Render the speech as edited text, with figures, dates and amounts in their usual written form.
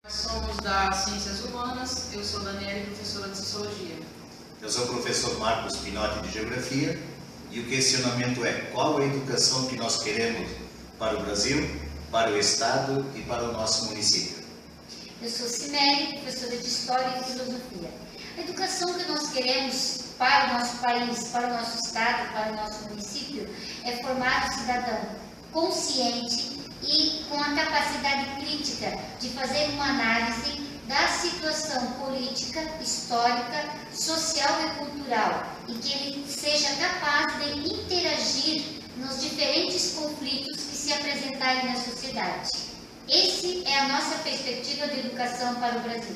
Somos das Ciências Humanas, eu sou Daniela, professora de Sociologia. Eu sou o professor Marcos Pinotti, de Geografia, e o questionamento é: qual a educação que nós queremos para o Brasil, para o Estado e para o nosso município? Eu sou Cimeli, professora de História e Filosofia. A educação que nós queremos para o nosso país, para o nosso Estado, para o nosso município, é formar o cidadão consciente e com a capacidade crítica de fazer uma análise da situação política, histórica, social e cultural, e que ele seja capaz de interagir nos diferentes conflitos que se apresentarem na sociedade. Essa é a nossa perspectiva de educação para o Brasil.